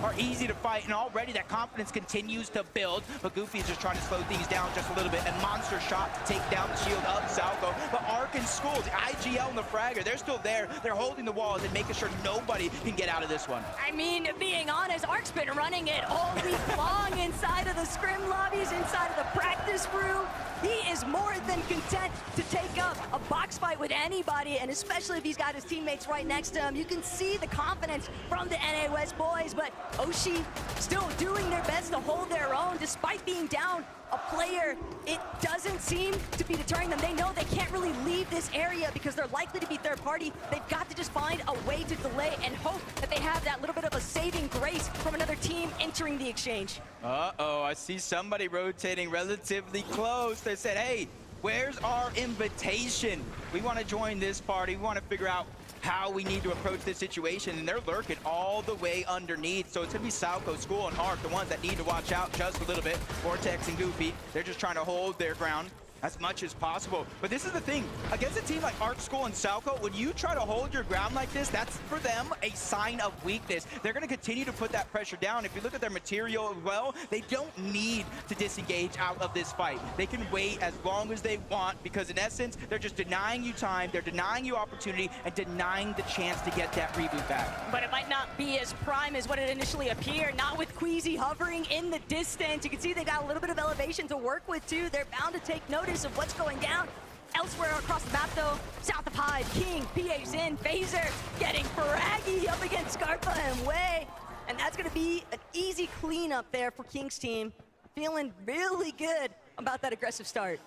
are easy to fight, and already that confidence continues to build. But Goofy is just trying to slow things down just a little bit, and monster shot to take down the shield of Salco. But Ark and School, the IGL and the Fragger, they're still there. They're holding the walls and making sure nobody can get out of this one. I mean, being honest, Ark's been running it all week long inside of the scrim lobbies, inside of the practice room. He is more than content to take up a box fight with anybody, and especially if he's got his teammates right next to him. You can see the confidence from the NA West boys, but Oshi still doing their best to hold their own despite being down a player. It doesn't seem to be deterring them. They know they can't really leave this area because they're likely to be third party. They've got to just find a way to delay and hope that they have that little bit of a saving grace from another team entering the exchange. Uh-oh, I see somebody rotating relatively close. They said, hey, where's our invitation? We want to join this party. We want to figure out how we need to approach this situation, and they're lurking all the way underneath. So it's going to be Salco, School, and Ark, the ones that need to watch out just a little bit. Vortex and Goofy, they're just trying to hold their ground as much as possible. But this is the thing, against a team like Ark, School, and Salco, when you try to hold your ground like this, that's for them a sign of weakness. They're going to continue to put that pressure down. If you look at their material as well, they don't need to disengage out of this fight. They can wait as long as they want, because in essence, they're just denying you time, they're denying you opportunity, and denying the chance to get that reboot back. But it might not be as prime as what it initially appeared, not with Queasy hovering in the distance. You can see they got a little bit of elevation to work with too. They're bound to take notice of what's going down. Elsewhere across the map though, south of Hyde, King, PA's in, Phaser getting fraggy up against Scarpa and Way. And that's gonna be an easy cleanup there for King's team. Feeling really good about that aggressive start.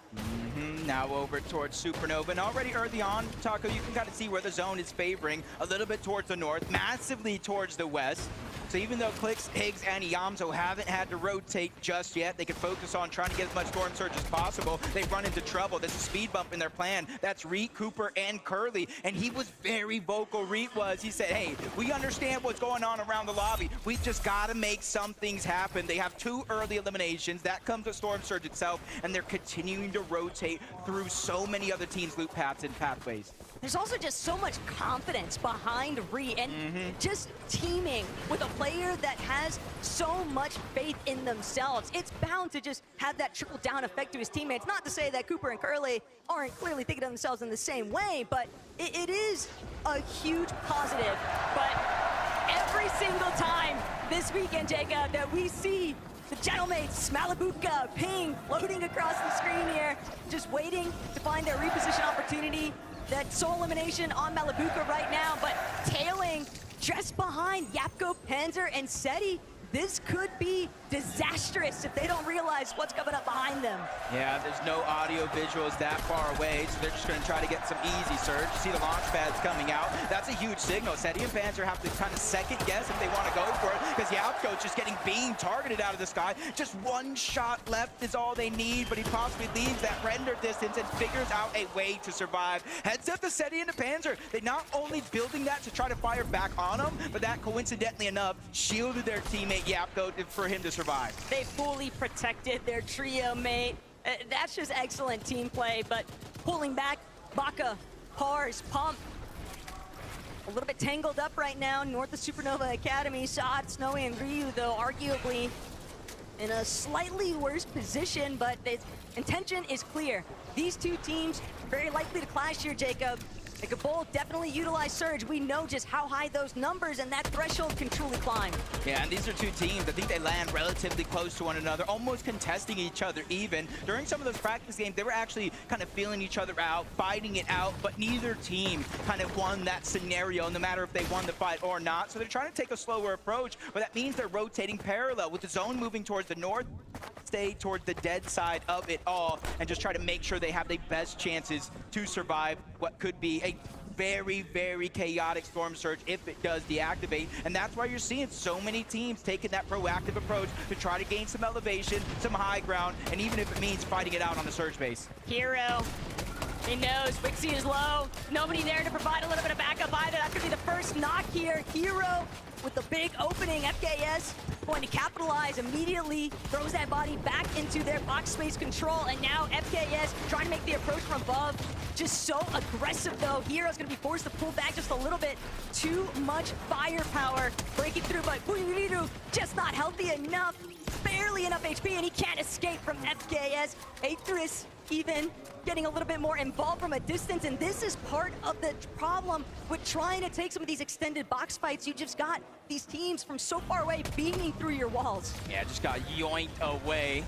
Now over towards Supernova, and already early on, Taco, you can kind of see where the zone is favoring a little bit towards the north, massively towards the west. So even though Clix, Higgs, and Yamzo haven't had to rotate just yet, they can focus on trying to get as much Storm Surge as possible. They've run into trouble. There's a speed bump in their plan. That's Reet, Cooper, and Curly. And he was very vocal, Reet was. He said, hey, we understand what's going on around the lobby. We've just got to make some things happen. They have 2 early eliminations. That comes with Storm Surge itself, and they're continuing to rotate through so many other teams' loop paths and pathways. There's also just so much confidence behind Reet, and just teaming with a player that has so much faith in themselves. It's bound to just have that trickle-down effect to his teammates. Not to say that Cooper and Curly aren't clearly thinking of themselves in the same way, but it is a huge positive. But every single time this weekend, Jacob, that we see the Gentlemates, Malibuca, Ping, floating across the screen here, just waiting to find their reposition opportunity. That sole elimination on Malibuca right now, but tailing just behind Yapko, Panzer, and Seti. This could be disastrous if they don't realize what's coming up behind them. Yeah, there's no audio visuals that far away, so they're just going to try to get some easy surge. You see the launch pads coming out. That's a huge signal. Seti and Panzer have to kind of second guess if they want to go for it, because Yapko's just getting beam targeted out of the sky. Just one shot left is all they need, but he possibly leaves that render distance and figures out a way to survive. Heads up to Seti and to Panzer. They not only building that to try to fire back on him, but that coincidentally enough shielded their teammate Yapko for him to survive. They fully protected their trio mate. That's just excellent team play, but pulling back, Baka, Pars, Pump, a little bit tangled up right now north of Supernova Academy. Saad, Snowy, and Ryu, though, arguably in a slightly worse position, but the intention is clear. These two teams very likely to clash here, Jacob. They could both definitely utilize Surge. We know just how high those numbers and that threshold can truly climb. Yeah, and these are two teams. I think they land relatively close to one another, almost contesting each other even. During some of those practice games, they were actually kind of feeling each other out, fighting it out, but neither team kind of won that scenario, no matter if they won the fight or not. So they're trying to take a slower approach, but that means they're rotating parallel with the zone moving towards the north, stay towards the dead side of it all, and just try to make sure they have the best chances to survive what could be a very, very chaotic Storm Surge if it does deactivate. And that's why you're seeing so many teams taking that proactive approach to try to gain some elevation, some high ground, and even if it means fighting it out on the Surge base. Hero He knows Wixie is low. Nobody there to provide a little bit of backup either. That could be the first knock here. Hero with the big opening. FKS going to capitalize immediately. Throws that body back into their box space control. And now FKS trying to make the approach from above. Just so aggressive though. Hero's going to be forced to pull back just a little bit. Too much firepower breaking through, but Buyuriru just not healthy enough. Barely enough HP, and he can't escape from FKS. Aetherus even getting a little bit more involved from a distance, and this is part of the problem with trying to take some of these extended box fights. You just got these teams from so far away beaming through your walls. Yeah, just got yoinked away.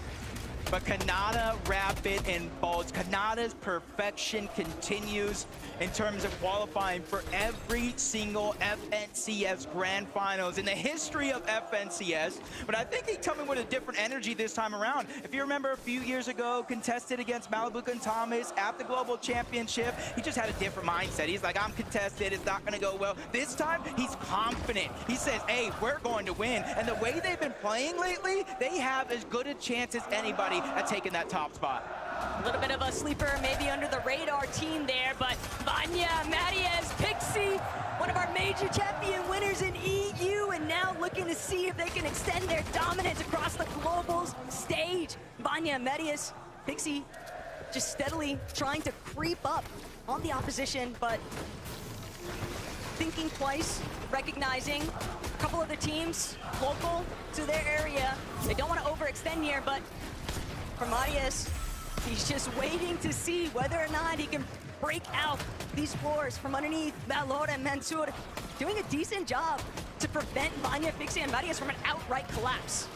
But Kanata, Rapid, and Bulge. Kanata's perfection continues in terms of qualifying for every single FNCS Grand Finals in the history of FNCS. But I think he's coming with a different energy this time around. If you remember a few years ago, contested against Malibu and Thomas at the Global Championship, he just had a different mindset. He's like, I'm contested, it's not gonna go well. This time, he's confident. He says, hey, we're going to win. And the way they've been playing lately, they have as good a chance as anybody at taking that top spot. A little bit of a sleeper, maybe under the radar team there, but Vanya, Mariez, Pixie, one of our major champion winners in EU, and now looking to see if they can extend their dominance across the globals stage. Vanya, Mariez, Pixie, just steadily trying to creep up on the opposition, but thinking twice, recognizing a couple other teams local to their area. They don't want to overextend here, but for Mariez, he's just waiting to see whether or not he can break out these floors from underneath. Valor and Mansour doing a decent job to prevent Vanya, Pixie, and Mariez from an outright collapse.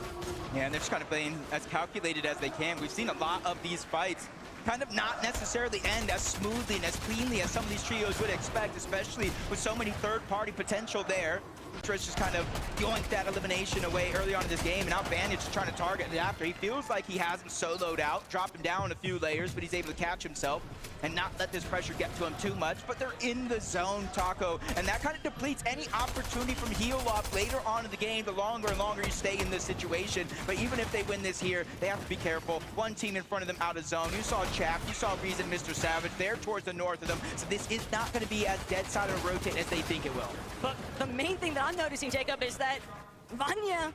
Yeah, and they're just kind of playing as calculated as they can. We've seen a lot of these fights kind of not necessarily end as smoothly and as cleanly as some of these trios would expect, especially with so many third-party potential there. Trish just kind of yoinked that elimination away early on in this game, and now Bandage is trying to target it after. He feels like he has him soloed out, dropping down a few layers, but he's able to catch himself and not let this pressure get to him too much. But they're in the zone, Taco, and that kind of depletes any opportunity from heal off later on in the game the longer and longer you stay in this situation. But even if they win this here, they have to be careful. One team in front of them out of zone. You saw Chaff, you saw Reason, Mr. Savage. They're towards the north of them, so this is not going to be as dead side of a rotate as they think it will. But the main thing that I'm noticing, Jacob, is that Vanya,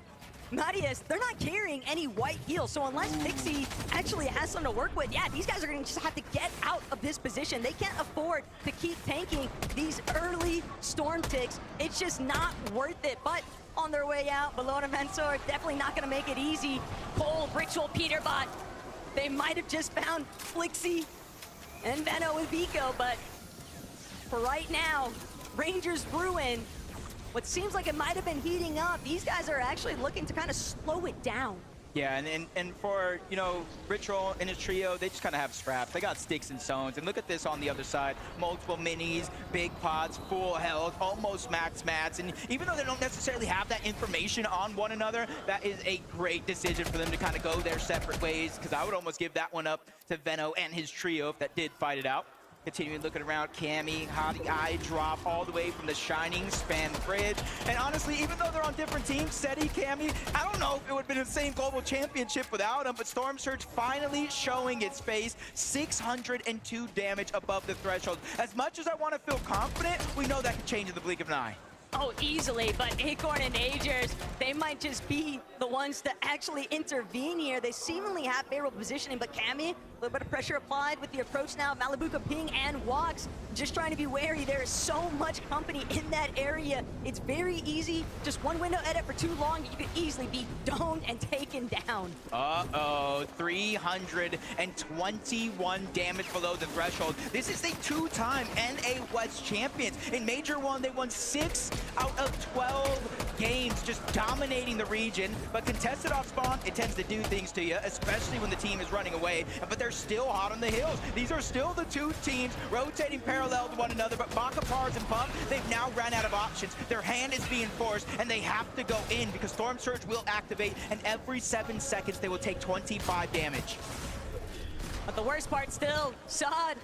Mariez, they're not carrying any white heals. So unless Pixie actually has something to work with, yeah, these guys are going to just have to get out of this position. They can't afford to keep tanking these early storm ticks. It's just not worth it. But on their way out, Valor and Mansour definitely not going to make it easy. Cole, Ritual, Peterbot, they might have just found Flixie and Venno with Vico, but for right now, Rangers Bruin, what seems like it might have been heating up, these guys are actually looking to kind of slow it down. Yeah, and for, you know, Ritual and his trio, they just kind of have scraps. They got sticks and stones. And look at this on the other side. Multiple minis, big pots, full health, almost max mats. And even though they don't necessarily have that information on one another, that is a great decision for them to kind of go their separate ways, because I would almost give that one up to Venno and his trio if that did fight it out. Continuing looking around, Cammy, Hottie Eye drop all the way from the Shining Span Bridge. And honestly, even though they're on different teams, Seti, Cammy, I don't know if it would have been the same global championship without him, but Storm Surge finally showing its face, 602 damage above the threshold. As much as I want to feel confident, we know that can change in the blink of an eye. Oh, easily, but Acorn and Agers, they might just be the ones to actually intervene here. They seemingly have favorable positioning, but Cammy, a little bit of pressure applied with the approach now. Malibuka, Ping, and Walks just trying to be wary. There is so much company in that area. It's very easy. Just one window edit for too long, you could easily be domed and taken down. Uh-oh, 321 damage below the threshold. This is the two-time NA West champions. In Major 1, they won 6 out of 12 games, just dominating the region. But contested off spawn, it tends to do things to you, especially when the team is running away. But they're still hot on the hills. These are still the two teams rotating parallel to one another. But Baka, Pars, and Pump, they've now ran out of options. Their hand is being forced, and they have to go in because Storm Surge will activate, and every 7 seconds they will take 25 damage. But the worst part still, Saad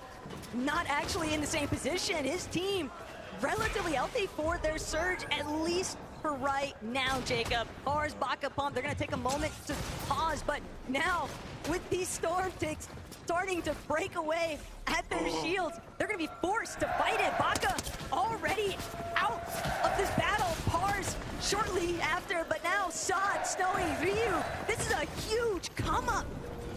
not actually in the same position. His team relatively healthy for their surge, at least for right now, Jacob. Bars, Baka Pump, they're gonna take a moment to pause, but now with these Storm ticks starting to break away at their shields, they're gonna be forced to fight it. Baka already out of this battle. Pars shortly after, but now Sod, Snowy, Ryu, this is a huge come up.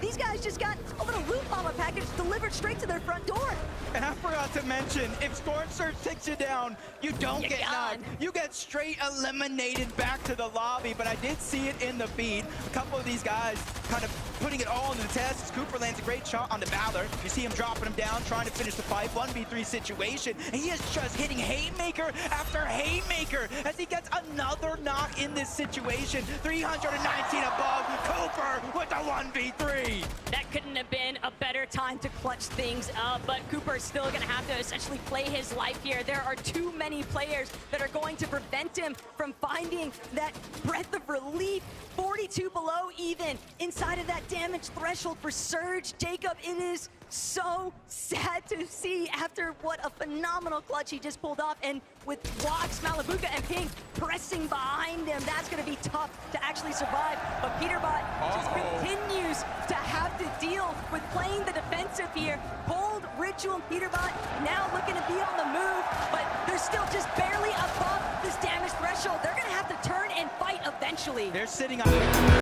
These guys just got a little loot bomber package delivered straight to their front door. And I forgot to mention, if Storm Surge takes you down, you don't get knocked. You get straight eliminated back to the lobby, but I did see it in the feed. A couple of these guys kind of putting it all into the test. Cooper lands a great shot on the Valor. You see him dropping him down, trying to finish the fight. 1v3 situation, and he is just hitting haymaker after haymaker as he gets another knock in this situation. 319 above, Cooper with the 1v3. That couldn't have been a better time to clutch things up, but Cooper's still gonna have to essentially play his life here. There are too many players that are going to prevent him from finding that breath of relief. 42 below even, inside of that damage threshold for Surge. Jacob, it is so sad to see after what a phenomenal clutch he just pulled off, and with Wox, Malabuka, and Ping pressing behind him, that's gonna be tough to actually survive. But Peterbot just continues to have to deal with playing the defensive here. Bold, Ritual, and Peterbot now looking to be on the move, but they're still just barely above this damage threshold. They're gonna have to turn and fight eventually. They're sitting on